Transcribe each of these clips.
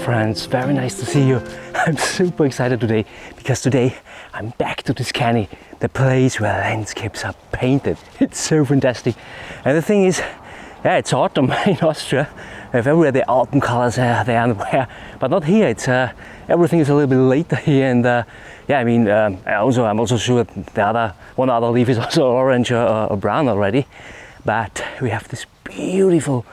friends, very nice to see you. I'm super excited today because today I'm back to Tuscany, the place where landscapes are painted. It's so fantastic. And the thing is, yeah, it's autumn in Austria. Everywhere the autumn colors are there and where, but not here. It's everything is a little bit later here, and yeah, I mean, I'm also sure that one other leaf is also orange or brown already. But we have this beautiful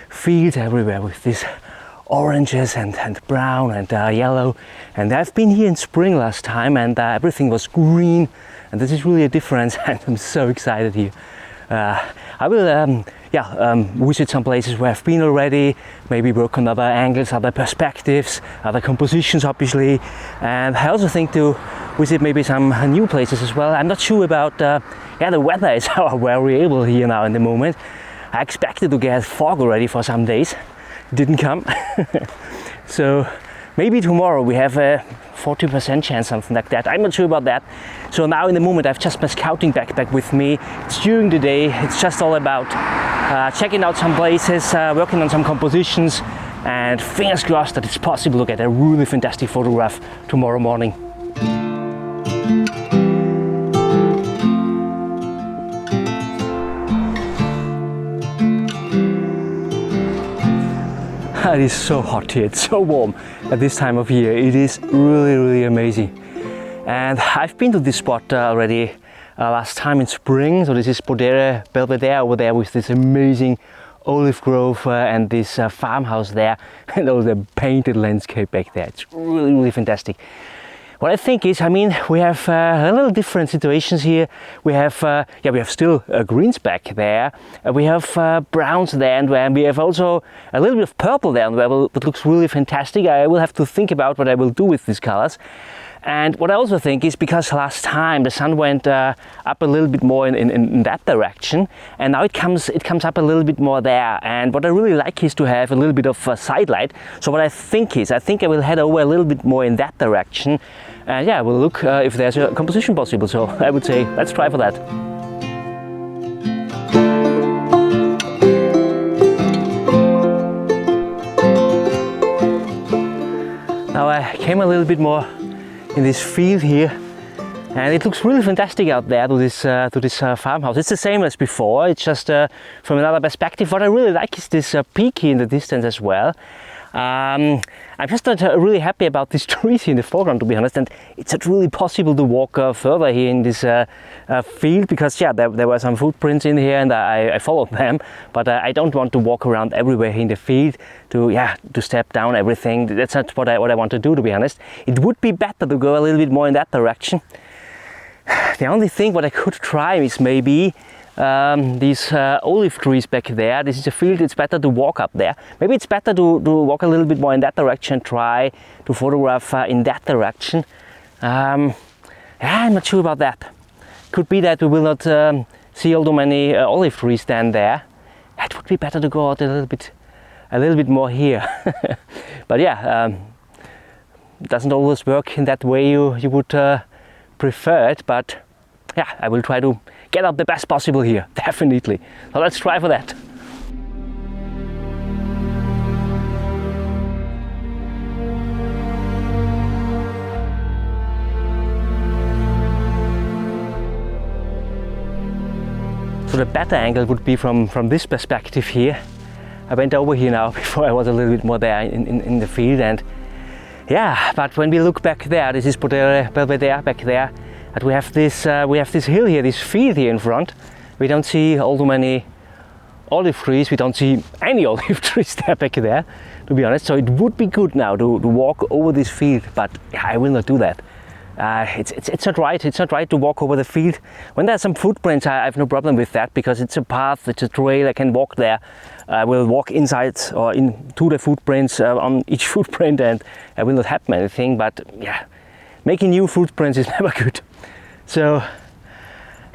fields everywhere with these oranges and brown and yellow. And I've been here in spring last time, and everything was green, and this is really a difference. And I'm so excited here. I will visit some places where I've been already, maybe work on other angles, other perspectives, other compositions obviously, and I also think to visit maybe some new places as well. I'm not sure about the weather is variable here now in the moment. I expected to get fog already for some days, it didn't come. So maybe tomorrow we have a 40% chance, something like that. I'm not sure about that. So now in the moment I've just my scouting backpack with me. It's during the day, it's just all about checking out some places, working on some compositions, and fingers crossed that it's possible to get a really fantastic photograph tomorrow morning. It is so hot here, it's so warm at this time of year. It is really amazing. And I've been to this spot already last time in spring. So this is Belvedere over there with this amazing olive grove and this farmhouse there, and all the painted landscape back there. It's really fantastic. What I think is, I mean, we have a little different situations here. We have still greens back there. We have browns there, and we have also a little bit of purple there, that looks really fantastic. I will have to think about what I will do with these colors. And what I also think is, because last time the sun went up a little bit more in that direction, and now it comes up a little bit more there. And what I really like is to have a little bit of side light. So what I think I will head over a little bit more in that direction. And yeah, we'll look if there's a composition possible. So I would say let's try for that. Now I came a little bit more in this field here, and it looks really fantastic out there to this farmhouse. It's the same as before, it's just from another perspective. What I really like is this peak here in the distance as well. I'm just not really happy about these trees here in the foreground, to be honest, and it's not really possible to walk further here in this field, because there were some footprints in here and I followed them, but I don't want to walk around everywhere here in the field to step down everything. That's not what I want to do, to be honest. It would be better to go a little bit more in that direction. The only thing what I could try is maybe these olive trees back there. This is a field, it's better to walk up there. Maybe it's better to walk a little bit more in that direction, try to photograph in that direction. I'm not sure about that. Could be that we will not see all too many olive trees stand there. It would be better to go out a little bit more here. But yeah, it doesn't always work in that way you would prefer it, but yeah, I will try to get out the best possible here, definitely. So let's try for that. So the better angle would be from this perspective here. I went over here now before I was a little bit more there in the field, and yeah, but when we look back there, this is Belvedere back there, and we have this hill here, this field here in front. We don't see all too many olive trees. We don't see any olive trees there back there, to be honest. So it would be good now to walk over this field, but yeah, I will not do that. It's not right. It's not right to walk over the field. When there's some footprints, I have no problem with that, because it's a path, it's a trail. I can walk there. I will walk inside or into the footprints on each footprint, and I will not happen anything. But yeah, making new footprints is never good. So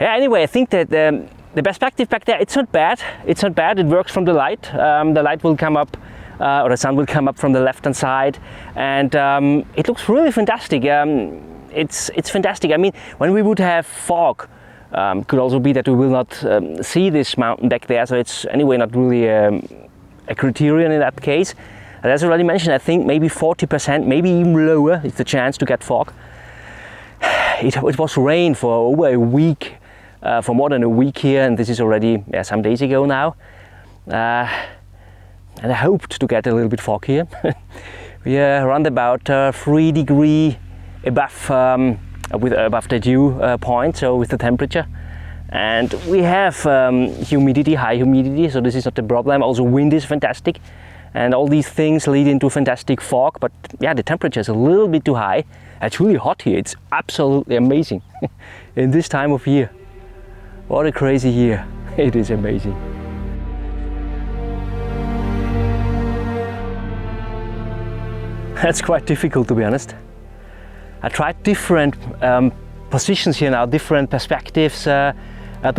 yeah, anyway, I think that the perspective back there, it's not bad. It's not bad. It works from the light. The light will come up, or the sun will come up from the left-hand side, and it looks really fantastic. It's fantastic. I mean, when we would have fog, could also be that we will not see this mountain back there. So it's anyway not really a criterion in that case. And as I already mentioned, I think maybe 40%, maybe even lower, is the chance to get fog. It was rain for over a week, for more than a week here, and this is already some days ago now. And I hoped to get a little bit fog here. We are around about 3 degrees above, above the dew point, so with the temperature. And we have humidity, high humidity, so this is not the problem. Also wind is fantastic. And all these things lead into fantastic fog, but yeah, the temperature is a little bit too high. It's really hot here, it's absolutely amazing in this time of year. What a crazy year, it is amazing. That's quite difficult, to be honest. I tried different positions here now, different perspectives to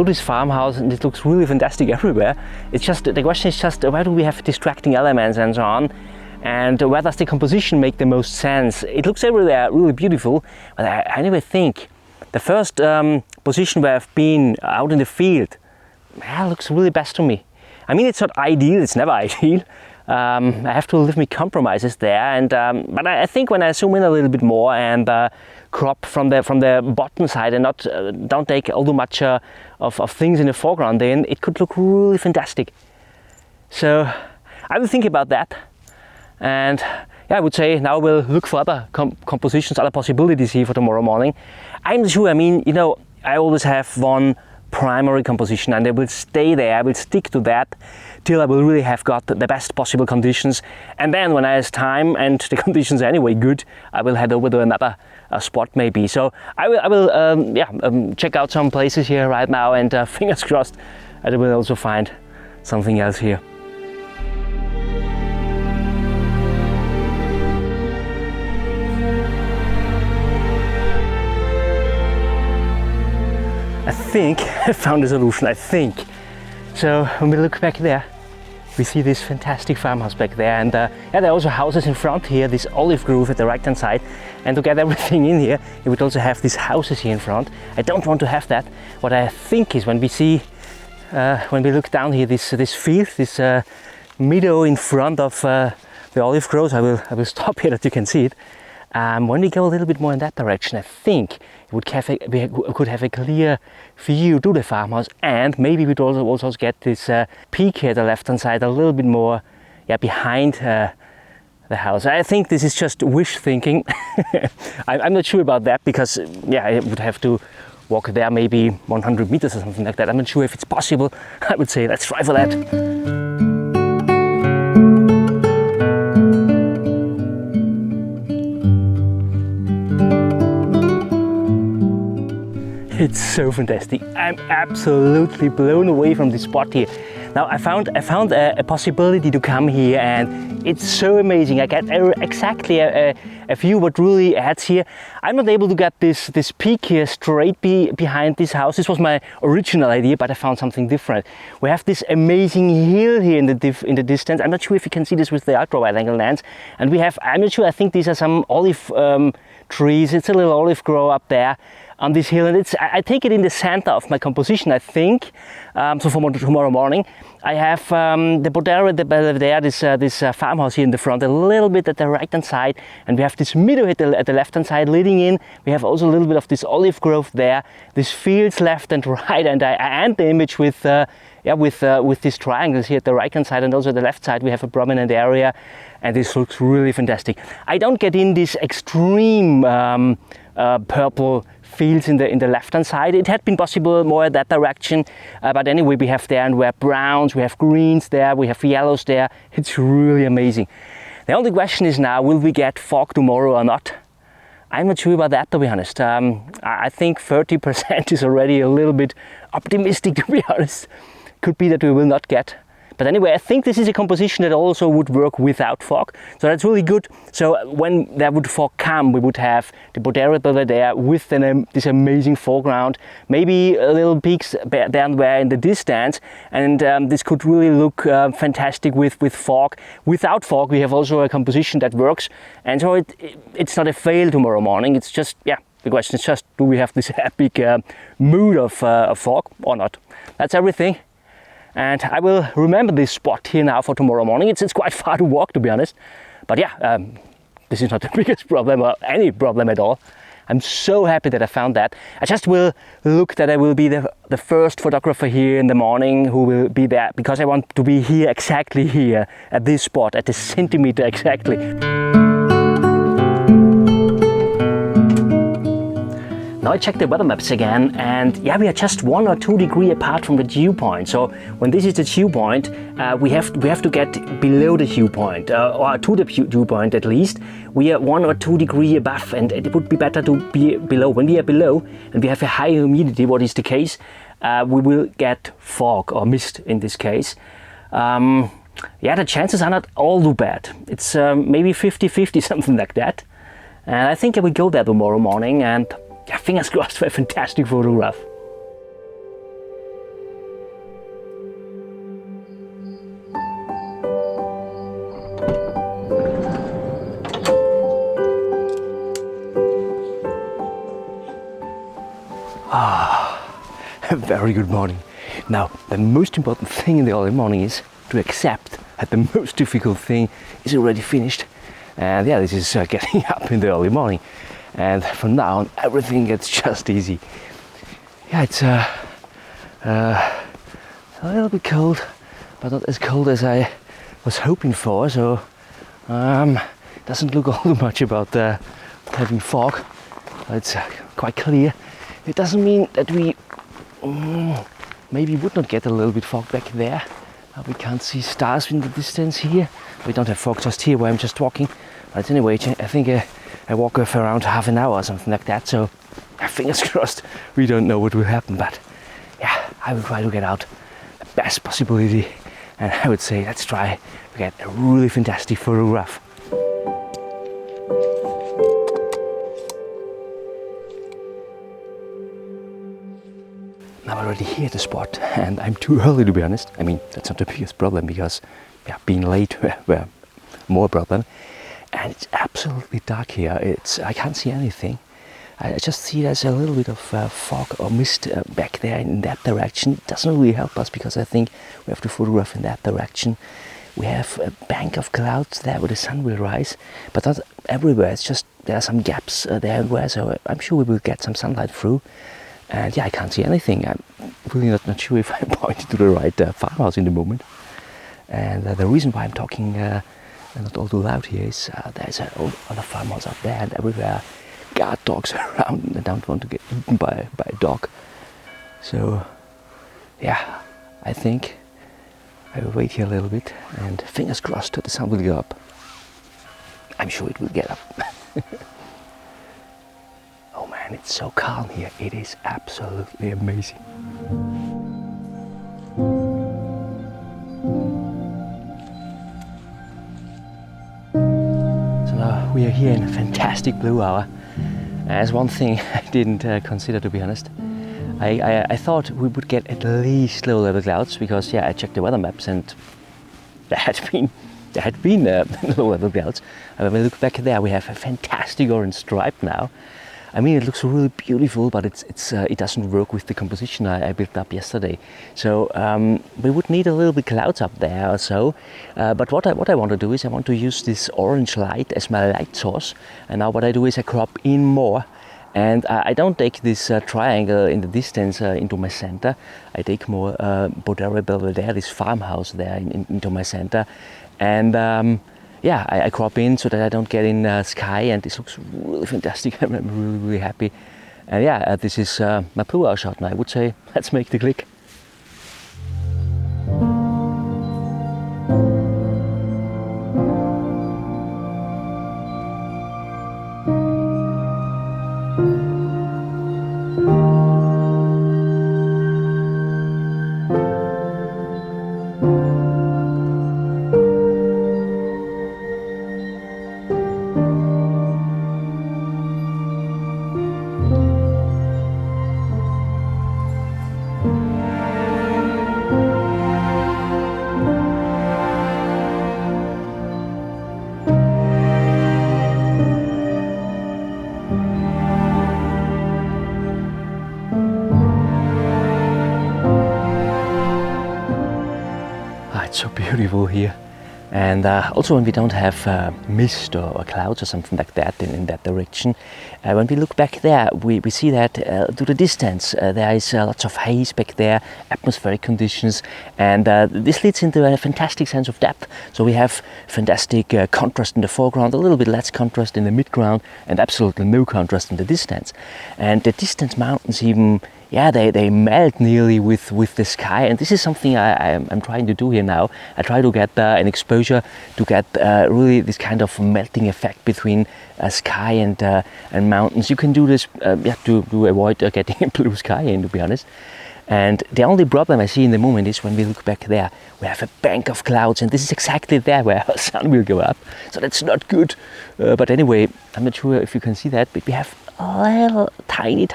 this farmhouse, and it looks really fantastic everywhere. It's just, the question is just, where do we have distracting elements and so on? And where does the composition make the most sense? It looks everywhere really beautiful, but I never think the first position where I've been out in the field looks really best to me. I mean, it's not ideal, it's never ideal. I have to leave me compromises there, and but I think when I zoom in a little bit more and crop from the bottom side and not don't take all too much of things in the foreground, then it could look really fantastic. So I will think about that, and yeah, I would say now we'll look for other compositions, other possibilities here for tomorrow morning. I'm sure, I mean, you know, I always have one primary composition, and I will stay there, I will stick to that till I will really have got the best possible conditions. And then when I have time and the conditions are anyway good, I will head over to another spot maybe. So I will check out some places here right now, and fingers crossed I will also find something else here. I think I found a solution, I think. So when we look back there, we see this fantastic farmhouse back there, and yeah, there are also houses in front here, this olive grove at the right hand side, and to get everything in here, you would also have these houses here in front. I don't want to have that. What I think is when we see, when we look down here, this field, this meadow in front of the olive groves, I will stop here that you can see it. When we go a little bit more in that direction, I think we could have a clear view to the farmhouse, and maybe we'd also get this peak here at the left hand side a little bit more behind the house. I think this is just wish thinking. I'm not sure about that, because I would have to walk there maybe 100 meters or something like that. I'm not sure if it's possible. I would say let's try for that. It's so fantastic. I'm absolutely blown away from this spot here. Now I found a possibility to come here, and it's so amazing. I get exactly a view what really adds here. I'm not able to get this peak here straight behind this house. This was my original idea, but I found something different. We have this amazing hill here in the distance. I'm not sure if you can see this with the ultra wide angle lens. And we have, I'm not sure, I think these are some olive trees. It's a little olive grove up there on this hill, and I take it in the center of my composition, I think. So for tomorrow morning, I have the Bodera there, this farmhouse here in the front, a little bit at the right hand side, and we have this meadow at the left hand side leading in. We have also a little bit of this olive grove there, these fields left and right, and I end the image with these triangles here at the right hand side, and also the left side we have a prominent area, and this looks really fantastic. I don't get in this extreme purple fields in the left hand side. It had been possible more in that direction, but anyway, we have there, and we have browns, we have greens there, we have yellows there. It's really amazing. The only question is now, will we get fog tomorrow or not? I'm not sure about that, to be honest. I think 30% is already a little bit optimistic, to be honest. Could be that we will not get. But anyway, I think this is a composition that also would work without fog. So that's really good. So when there would fog come, we would have the Bodera there with this amazing foreground, maybe a little peaks down there in the distance. And this could really look fantastic with fog. Without fog, we have also a composition that works. And so it's not a fail tomorrow morning. It's just, the question is just, do we have this epic mood of fog or not? That's everything. And I will remember this spot here now for tomorrow morning. It's quite far to walk, to be honest. But yeah, this is not the biggest problem or any problem at all. I'm so happy that I found that. I just will look that I will be the first photographer here in the morning who will be there, because I want to be here, exactly here, at this spot, at the centimeter exactly. Now I checked the weather maps again, and yeah, we are just 1 or 2 degrees apart from the dew point. So when this is the dew point, we have to get below the dew point, or to the dew point at least. We are 1 or 2 degrees above, and it would be better to be below. When we are below and we have a high humidity, what is the case, we will get fog or mist in this case. Yeah, the chances are not all too bad. It's maybe 50-50, something like that. And I think I will go there tomorrow morning, and yeah, fingers crossed for a fantastic photograph. A very good morning. Now, the most important thing in the early morning is to accept that the most difficult thing is already finished. And yeah, this is getting up in the early morning. And from now on, everything gets just easy. Yeah, it's a little bit cold, but not as cold as I was hoping for. So doesn't look all too much about having fog. It's quite clear. It doesn't mean that we maybe would not get a little bit fog back there. We can't see stars in the distance here. We don't have fog just here where I'm just walking. But anyway, I think I walk for around half an hour or something like that. So fingers crossed, we don't know what will happen. But yeah, I will try to get out the best possibility. And I would say let's try to get a really fantastic photograph. I'm already here at the spot, and I'm too early, to be honest. I mean, that's not the biggest problem, because yeah, being late were more problem. And it's absolutely dark here. I can't see anything. I just see there's a little bit of fog or mist back there in that direction. It doesn't really help us, because I think we have to photograph in that direction. We have a bank of clouds there where the sun will rise, but not everywhere. It's just there are some gaps there and where, so I'm sure we will get some sunlight through. And yeah, I can't see anything. I'm really not sure if I'm pointing to the right farmhouse in the moment. And the reason why I'm talking not all too loud here is there's other farmhouse out there, and everywhere guard dogs around, and I don't want to get eaten by a dog. So yeah, I think I will wait here a little bit, and fingers crossed that the sun will go up. I'm sure it will get up. Oh man, it's so calm here. It is absolutely amazing. So now we are here in a fantastic blue hour. As one thing I didn't consider, to be honest. I thought we would get at least low level clouds, because yeah, I checked the weather maps and there had been low level clouds. When we look back there, we have a fantastic orange stripe now. I mean, it looks really beautiful, but it doesn't work with the composition I built up yesterday. So we would need a little bit clouds up there or so. But what I want to do is I want to use this orange light as my light source. And now what I do is I crop in more. And I don't take this triangle in the distance into my center. I take more Bodera Belvedere, this farmhouse there, into my center. And yeah, I crop in so that I don't get in sky, and this looks really fantastic. I'm really happy. And yeah, this is my blue hour shot, and I would say let's make the click. it's so beautiful here. And also when we don't have mist or clouds or something like that in that direction, when we look back there, we see that to the distance there is lots of haze back there, atmospheric conditions, and this leads into a fantastic sense of depth. So we have fantastic contrast in the foreground, a little bit less contrast in the midground, and absolutely no contrast in the distance. And the distant mountains even, yeah, they melt nearly with the sky, and this is something I'm trying to do here now. I try to get an exposure to get really this kind of melting effect between sky and mountains. You can do this to avoid getting a blue sky in, to be honest. And the only problem I see in the moment is when we look back there, we have a bank of clouds, and this is exactly there where our sun will go up. So that's not good. But anyway, I'm not sure if you can see that, but we have little tiny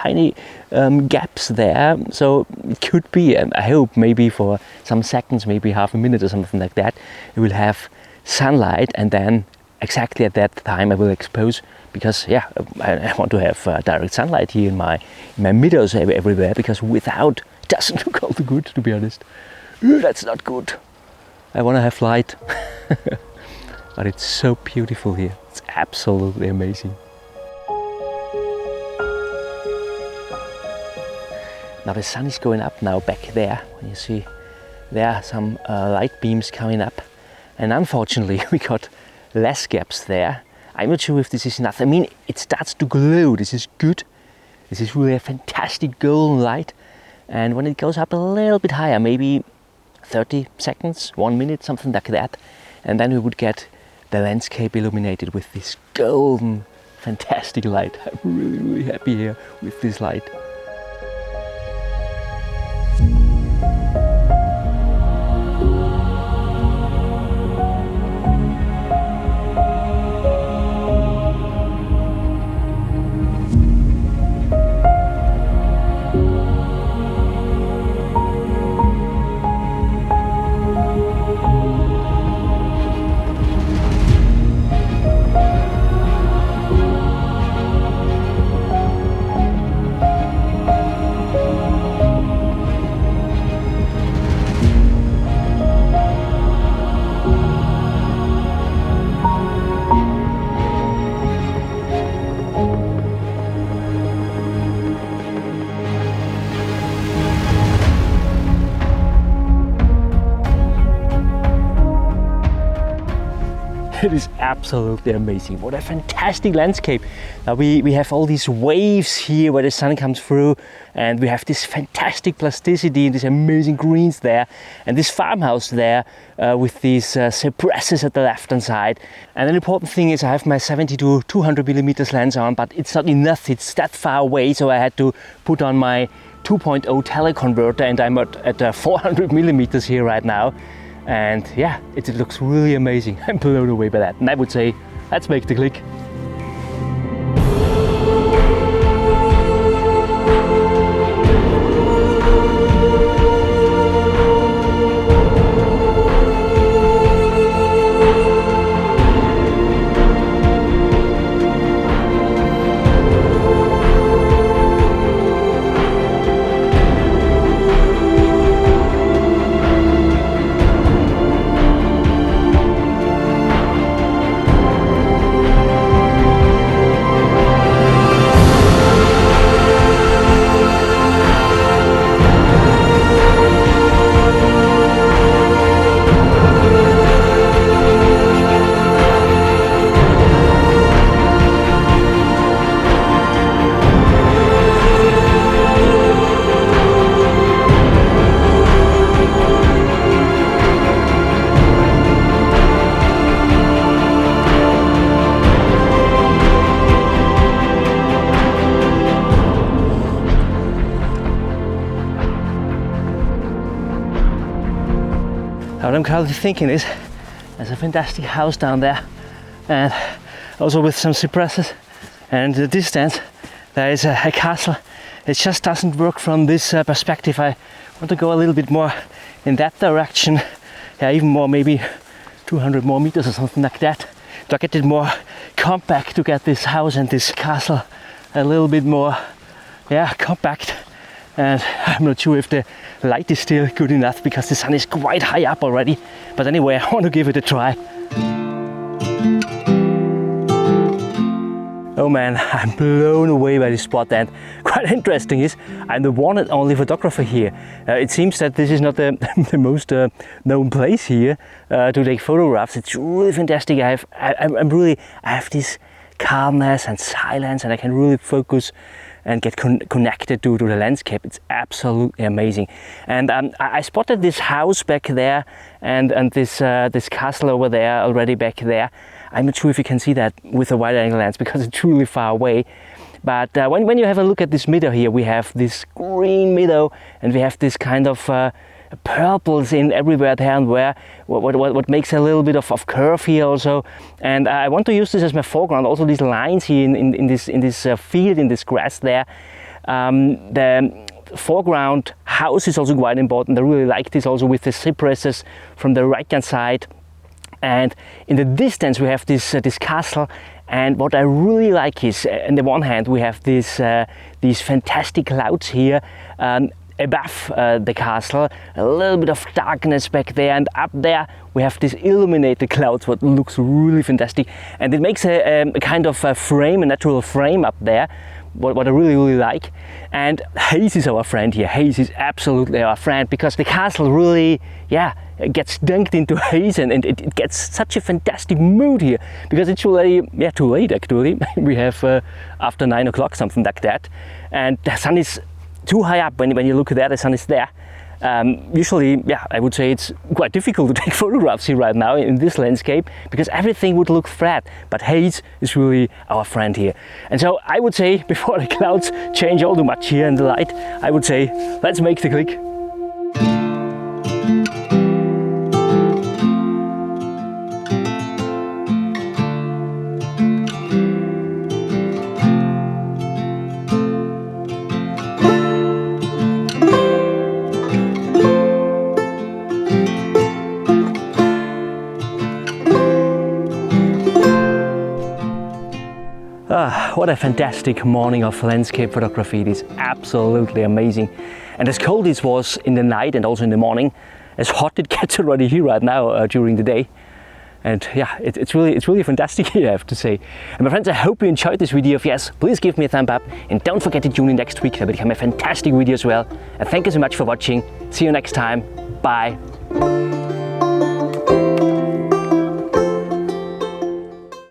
gaps there, so it could be, I hope, maybe for some seconds, maybe half a minute or something like that, we will have sunlight, and then exactly at that time I will expose, because yeah, I want to have direct sunlight here in my meadows everywhere, because without it doesn't look all too good, to be honest. That's not good. I want to have light. But it's so beautiful here. It's absolutely amazing. Now the sun is going up now back there. You see there are some light beams coming up, and unfortunately we got less gaps there. I'm not sure if this is enough. I mean, it starts to glow. This is good. This is really a fantastic golden light. And when it goes up a little bit higher, maybe 30 seconds, 1 minute, something like that, and then we would get the landscape illuminated with this golden, fantastic light. I'm really happy here with this light. It is absolutely amazing. What a fantastic landscape. Now we have all these waves here where the sun comes through, and we have this fantastic plasticity and these amazing greens there, and this farmhouse there with these cypresses at the left hand side. And an important thing is I have my 70 to 200 millimeters lens on, but it's not enough. It's that far away, so I had to put on my 2.0 teleconverter, and I'm at 400 millimeters here right now. And yeah, it looks really amazing. I'm blown away by that. And I would say, let's make the click. What I'm currently thinking is there's a fantastic house down there, and also with some cypresses, and in the distance there is a castle. It just doesn't work from this perspective. I want to go a little bit more in that direction, yeah, even more, maybe 200 more meters or something like that, to get it more compact, to get this house and this castle a little bit more, yeah, compact. and I'm not sure if the light is still good enough because the sun is quite high up already. But anyway, I want to give it a try. Oh man, I'm blown away by this spot, and quite interesting is I'm the one and only photographer here. It seems that this is not the most known place here to take photographs. It's really fantastic. I have this calmness and silence, and I can really focus and get connected to the landscape. It's absolutely amazing. And I spotted this house back there and this castle over there already back there. I'm not sure if you can see that with a wide angle lens because it's truly far away. But when you have a look at this meadow here, we have this green meadow and we have this kind of purples in everywhere there, and what makes a little bit of curve here also. And I want to use this as my foreground. Also these lines here in this field, in this grass there. The foreground house is also quite important. I really like this also with the cypresses from the right hand side. And in the distance we have this castle, and what I really like is, on the one hand we have these fantastic clouds here above the castle, a little bit of darkness back there, and up there we have this illuminated clouds, what looks really fantastic, and it makes a kind of a frame, a natural frame up there. What I really like. And haze is our friend here. Haze is absolutely our friend because the castle really, gets dunked into haze, and it gets such a fantastic mood here because it's already, too late actually. We have after 9 o'clock, something like that. And the sun is too high up. When you look there, the sun is there. Usually, I would say it's quite difficult to take photographs here right now in this landscape because everything would look flat, but haze is really our friend here. And so I would say, before the clouds change all too much here in the light, I would say, let's make the click. What a fantastic morning of landscape photography. It is absolutely amazing. And as cold as it was in the night and also in the morning, as hot it gets already here right now during the day. And it's really fantastic here, I have to say. And my friends, I hope you enjoyed this video. If yes, please give me a thumb up, and don't forget to tune in next week. That will become a fantastic video as well. And thank you so much for watching. See you next time. Bye.